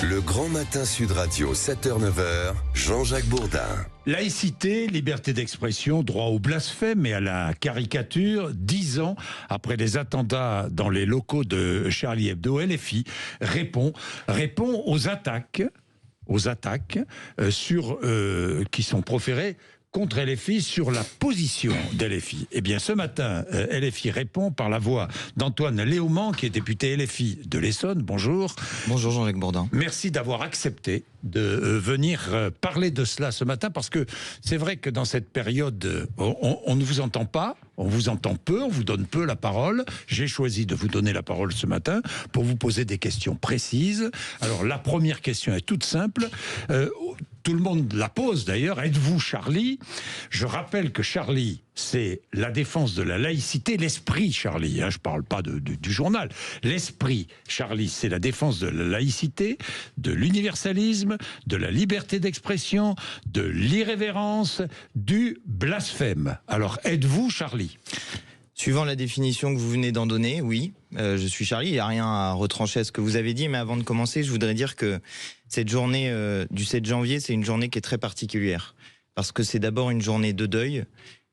Le Grand Matin Sud Radio, 7h-9h, Jean-Jacques Bourdin. Laïcité, liberté d'expression, droit au blasphème et à la caricature, 10 ans après les attentats dans les locaux de Charlie Hebdo, LFI répond aux attaques qui sont proférées contre LFI sur la position d'LFI. Eh bien, ce matin, LFI répond par la voix d'Antoine Léaumont, qui est député LFI de l'Essonne. Bonjour. Bonjour Jean-Jacques Bourdin. Merci d'avoir accepté de venir parler de cela ce matin, parce que c'est vrai que dans cette période, on ne vous entend pas, on vous entend peu, on vous donne peu la parole. J'ai choisi de vous donner la parole ce matin pour vous poser des questions précises. Alors, la première question est toute simple. Tout le monde la pose d'ailleurs. Êtes-vous Charlie ? Je rappelle que Charlie, c'est la défense de la laïcité, l'esprit Charlie. Je ne parle pas du journal. L'esprit Charlie, c'est la défense de la laïcité, de l'universalisme, de la liberté d'expression, de l'irrévérence, du blasphème. Alors, êtes-vous Charlie ? Suivant la définition que vous venez d'en donner, oui, je suis Charlie. Il n'y a rien à retrancher à ce que vous avez dit, mais avant de commencer, je voudrais dire que cette journée du 7 janvier, c'est une journée qui est très particulière. Parce que c'est d'abord une journée de deuil,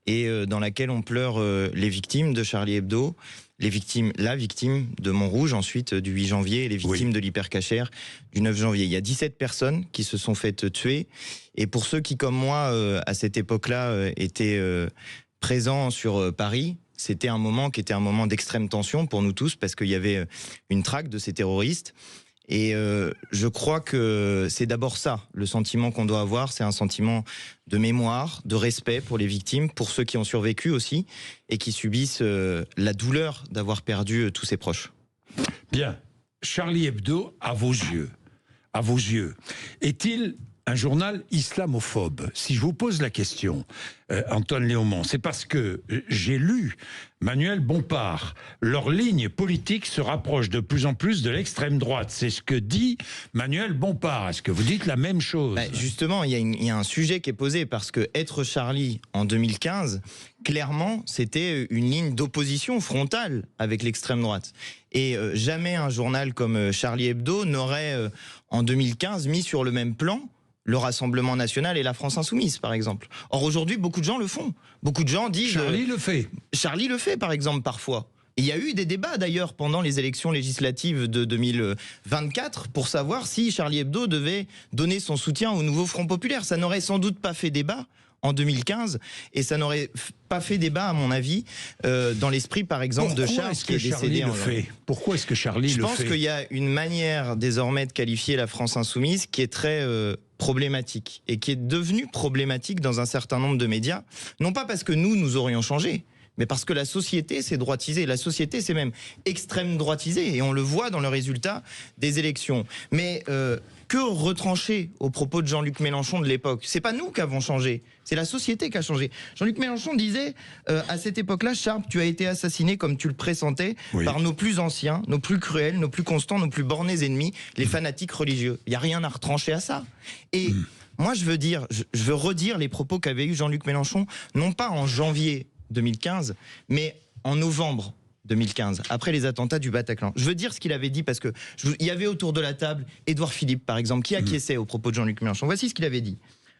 et dans laquelle on pleure les victimes de Charlie Hebdo, la victime de Montrouge, ensuite du 8 janvier, et les victimes de l'hypercachère du 9 janvier. Il y a 17 personnes qui se sont faites tuer, et pour ceux qui, comme moi, à cette époque-là, étaient présents sur Paris, c'était un moment qui était un moment d'extrême tension pour nous tous, parce qu'il y avait une traque de ces terroristes. Et je crois que c'est d'abord ça, le sentiment qu'on doit avoir, c'est un sentiment de mémoire, de respect pour les victimes, pour ceux qui ont survécu aussi, et qui subissent la douleur d'avoir perdu tous ses proches. Bien, Charlie Hebdo, à vos yeux, est-il un journal islamophobe? Si je vous pose la question, Antoine Léaumont, c'est parce que j'ai lu Manuel Bompard. Leur ligne politique se rapproche de plus en plus de l'extrême droite. C'est ce que dit Manuel Bompard. Est-ce que vous dites la même chose ? Justement, il y a un sujet qui est posé, parce que être Charlie en 2015, clairement, c'était une ligne d'opposition frontale avec l'extrême droite. Et jamais un journal comme Charlie Hebdo n'aurait, en 2015, mis sur le même plan le Rassemblement National et la France Insoumise, par exemple. Or, aujourd'hui, beaucoup de gens le font. Beaucoup de gens disent... Charlie le fait. Charlie le fait, par exemple, parfois. Et il y a eu des débats, d'ailleurs, pendant les élections législatives de 2024, pour savoir si Charlie Hebdo devait donner son soutien au nouveau Front Populaire. Ça n'aurait sans doute pas fait débat en 2015, et ça n'aurait pas fait débat, à mon avis, dans l'esprit, par exemple, de Charles, qui est décédé en janvier. Pourquoi est-ce que Charlie le fait ? Je pense qu'il y a une manière, désormais, de qualifier la France Insoumise qui est très problématique, et qui est devenue problématique dans un certain nombre de médias, non pas parce que nous aurions changé, mais parce que la société s'est droitisée. La société s'est même extrême droitisée, et on le voit dans le résultat des élections. Mais que retrancher aux propos de Jean-Luc Mélenchon de l'époque ? C'est pas nous qui avons changé, c'est la société qui a changé. Jean-Luc Mélenchon disait à cette époque-là, Charles, tu as été assassiné comme tu le pressentais par nos plus anciens, nos plus cruels, nos plus constants, nos plus bornés ennemis, les fanatiques religieux. Il n'y a rien à retrancher à ça. Et moi, je veux redire les propos qu'avait eu Jean-Luc Mélenchon, non pas en janvier 2015, mais en novembre 2015, après les attentats du Bataclan. Je veux dire ce qu'il avait dit, parce que il y avait autour de la table Édouard Philippe, par exemple, qui acquiesçait aux propos de Jean-Luc Mélenchon. Voici ce qu'il avait dit.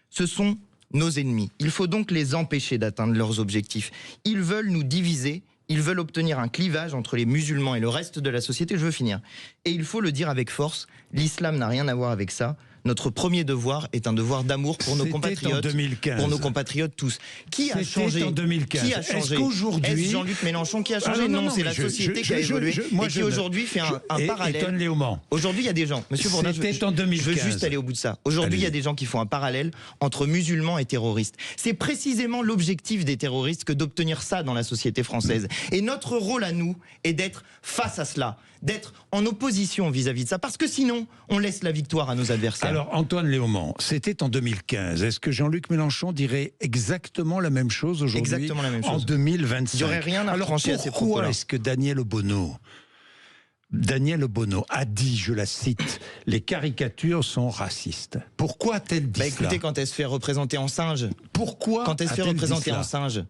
Ce sont nos ennemis. Il faut donc les empêcher d'atteindre leurs objectifs. Ils veulent nous diviser. Ils veulent obtenir un clivage entre les musulmans et le reste de la société. Je veux finir. Et il faut le dire avec force, l'islam n'a rien à voir avec ça. Notre premier devoir est un devoir d'amour pour nos compatriotes, pour nos compatriotes tous. Qui a changé en 2015. Qui a changé ? Est-ce Jean-Luc Mélenchon qui a changé ? Non, c'est la société qui a évolué et qui aujourd'hui fait un parallèle. Aujourd'hui, il y a des gens. Monsieur Bourdin, je veux juste aller au bout de ça. Aujourd'hui, il y a des gens qui font un parallèle entre musulmans et terroristes. C'est précisément l'objectif des terroristes que d'obtenir ça dans la société française. Et notre rôle à nous est d'être face à cela, d'être en opposition vis-à-vis de ça, parce que sinon, on laisse la victoire à nos adversaires. Alors, Antoine Léaumont, c'était en 2015. Est-ce que Jean-Luc Mélenchon dirait exactement la même chose aujourd'hui, exactement la même chose, en 2025 ? Il n'y aurait rien à retrancher à ces propos-là. Pourquoi est-ce que Daniel Obono a dit, je la cite, « Les caricatures sont racistes ». Pourquoi a-t-elle dit cela ? Écoutez, quand elle se fait représenter en singe. Pourquoi Quand elle se fait représenter en singe.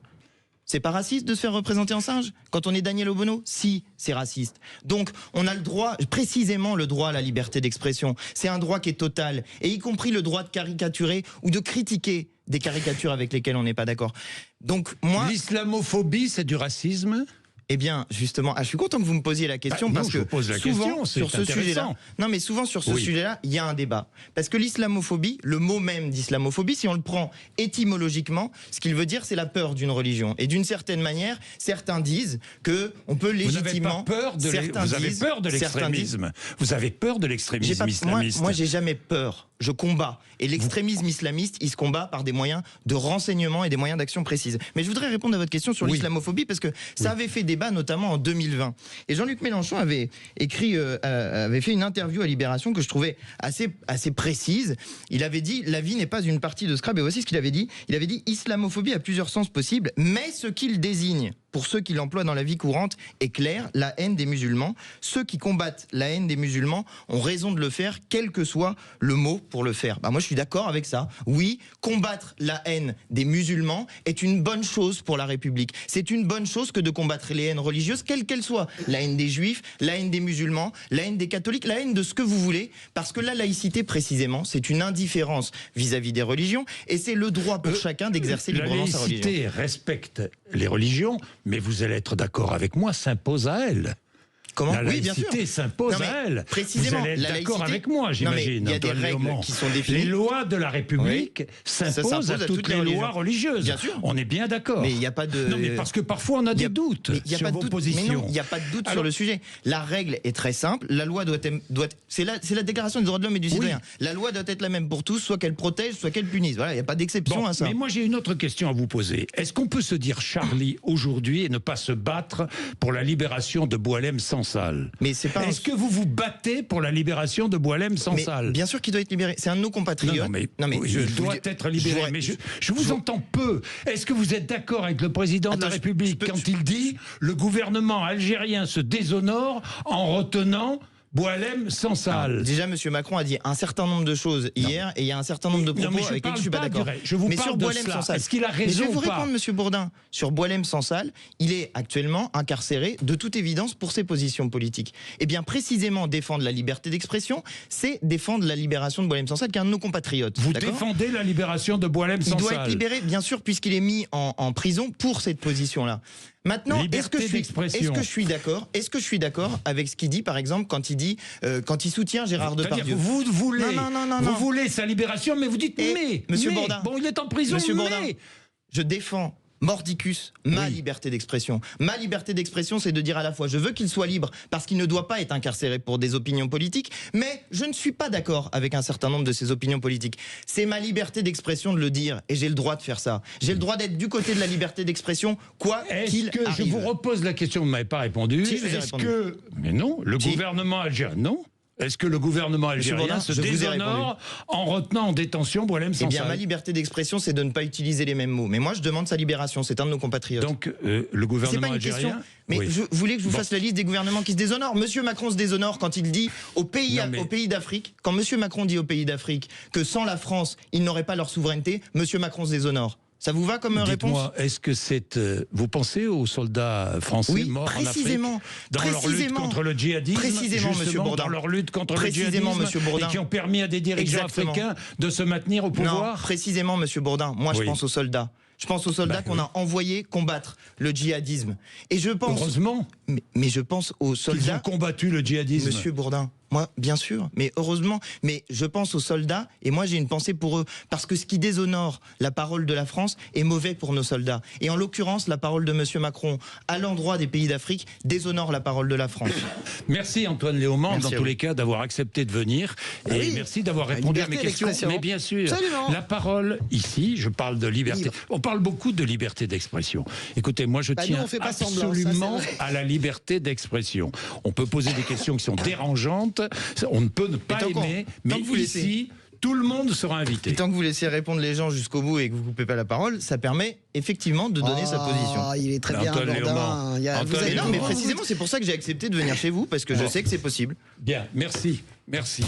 C'est pas raciste de se faire représenter en singe quand on est Daniel Obono? Si, c'est raciste. Donc, on a le droit, précisément le droit à la liberté d'expression. C'est un droit qui est total, et y compris le droit de caricaturer ou de critiquer des caricatures avec lesquelles on n'est pas d'accord. Donc, moi... L'islamophobie, c'est du racisme? Eh bien, justement, je suis content que vous me posiez la question parce que souvent sur ce sujet-là, souvent sur ce sujet-là, il y a un débat. Parce que l'islamophobie, le mot même d'islamophobie, si on le prend étymologiquement, ce qu'il veut dire, c'est la peur d'une religion. Et d'une certaine manière, certains disent que on peut légitimement. Vous avez peur de l'extrémisme. Vous avez peur de l'extrémisme islamiste. Moi, j'ai jamais peur. Je combats. Et l'extrémisme islamiste, il se combat par des moyens de renseignement et des moyens d'action précises. Mais je voudrais répondre à votre question sur l'islamophobie parce que ça avait fait débat, notamment en 2020. Et Jean-Luc Mélenchon avait fait une interview à Libération que je trouvais assez précise. Il avait dit: la vie n'est pas une partie de Scrabble. Et voici ce qu'il avait dit. Il avait dit: islamophobie a plusieurs sens possibles, mais ce qu'il désigne, pour ceux qui l'emploient dans la vie courante, est clair: la haine des musulmans. Ceux qui combattent la haine des musulmans ont raison de le faire, quel que soit le mot pour le faire. Moi, je suis d'accord avec ça. Oui, combattre la haine des musulmans est une bonne chose pour la République. C'est une bonne chose que de combattre les haines religieuses, quelles qu'elles soient. La haine des juifs, la haine des musulmans, la haine des catholiques, la haine de ce que vous voulez. Parce que la laïcité, précisément, c'est une indifférence vis-à-vis des religions. Et c'est le droit pour chacun d'exercer librement sa religion. La laïcité respecte les religions, mais vous allez être d'accord avec moi, s'impose à elle. Comment? La laïcité s'impose à elle. Précisément, vous allez être d'accord avec moi, j'imagine. Il y a des règles qui sont définies. Les lois de la République s'imposent à toutes les lois religieuses. Bien sûr. On est bien d'accord. Mais il n'y a pas de... Non, mais parce que parfois on a des doutes sur vos positions. Mais non, il n'y a pas de doute sur le sujet. La règle est très simple. La loi doit être c'est la déclaration des droits de l'homme et du citoyen. La loi doit être la même pour tous, soit qu'elle protège, soit qu'elle punisse. Voilà, il n'y a pas d'exception à ça. Mais moi j'ai une autre question à vous poser. Est-ce qu'on peut se dire Charlie aujourd'hui et ne pas se battre pour la libération de Boualem Sansal? Est-ce que vous vous battez pour la libération de Boualem Sansal? Bien sûr qu'il doit être libéré. C'est un de nos compatriotes. Il doit être libéré. Mais je vous entends peu. Est-ce que vous êtes d'accord avec le président de la République quand il dit le gouvernement algérien se déshonore en retenant Boualem Sansal? Déjà, M. Macron a dit un certain nombre de choses hier, et il y a un certain nombre de propos avec lesquels je ne suis pas d'accord. Je vous parle de cela. Est-ce qu'il a raison? Mais je vais vous ou pas? répondre, M. Bourdin. Sur Boualem Sansal, il est actuellement incarcéré, de toute évidence, pour ses positions politiques. Eh bien, précisément, défendre la liberté d'expression, c'est défendre la libération de Boualem Sansal, qui est un de nos compatriotes. Vous défendez la libération de Boualem Sansal? Il doit être libéré, bien sûr, puisqu'il est mis en prison pour cette position-là. Maintenant, est-ce que je suis d'accord avec ce qu'il dit, par exemple, quand il soutient Gérard Depardieu? Vous voulez sa libération, mais vous dites Monsieur Bourdin, bon, il est en prison, Bourdin, je défends mordicus ma liberté d'expression. Ma liberté d'expression, c'est de dire à la fois je veux qu'il soit libre parce qu'il ne doit pas être incarcéré pour des opinions politiques, mais je ne suis pas d'accord avec un certain nombre de ses opinions politiques. C'est ma liberté d'expression de le dire, et j'ai le droit de faire ça. J'ai le droit d'être du côté de la liberté d'expression, quoi qu'il arrive. Je vous repose la question, vous ne m'avez pas répondu. Si, je vous ai répondu. Mais non, le gouvernement algérien, non. Est-ce que le gouvernement algérien se déshonore en retenant en détention Boualem Sansal? Eh bien, ma liberté d'expression, c'est de ne pas utiliser les mêmes mots. Mais moi, je demande sa libération. C'est un de nos compatriotes. Donc, le gouvernement algérien... Mais vous voulez que je vous fasse la liste des gouvernements qui se déshonorent? Monsieur Macron se déshonore quand il dit aux pays d'Afrique, quand Monsieur Macron dit aux pays d'Afrique que sans la France, ils n'auraient pas leur souveraineté, Monsieur Macron se déshonore. Ça vous va comme réponse? Dites-moi, est-ce que c'est... vous pensez aux soldats français morts en Afrique dans leur lutte contre le djihadisme? Précisément, Monsieur Bourdin. Dans leur lutte contre le djihadisme, et qui ont permis à des dirigeants africains de se maintenir au pouvoir? Non, précisément, Monsieur Bourdin. Moi, je pense aux soldats. Je pense aux soldats qu'on a envoyés combattre le djihadisme. Et je pense... Heureusement. Mais je pense aux soldats... Ils ont combattu le djihadisme. Monsieur Bourdin, moi, bien sûr, mais heureusement. Mais je pense aux soldats, et moi j'ai une pensée pour eux. Parce que ce qui déshonore la parole de la France est mauvais pour nos soldats. Et en l'occurrence, la parole de Monsieur Macron, à l'endroit des pays d'Afrique, déshonore la parole de la France. Merci Antoine Léaumont, dans tous les cas, d'avoir accepté de venir. Et merci d'avoir répondu à mes questions. Mais bien sûr, la parole ici, je parle de liberté. On parle beaucoup de liberté d'expression. Écoutez, moi je tiens absolument à la liberté d'expression. On peut poser des questions qui sont dérangeantes, on ne peut ne pas aimer, mais ici, tout le monde sera invité. Et tant que vous laissez répondre les gens jusqu'au bout et que vous ne coupez pas la parole, ça permet effectivement de donner sa position. Il est très bien, Bourdin. Non, mais précisément, c'est pour ça que j'ai accepté de venir chez vous, parce que je sais que c'est possible. Bien, merci. Merci.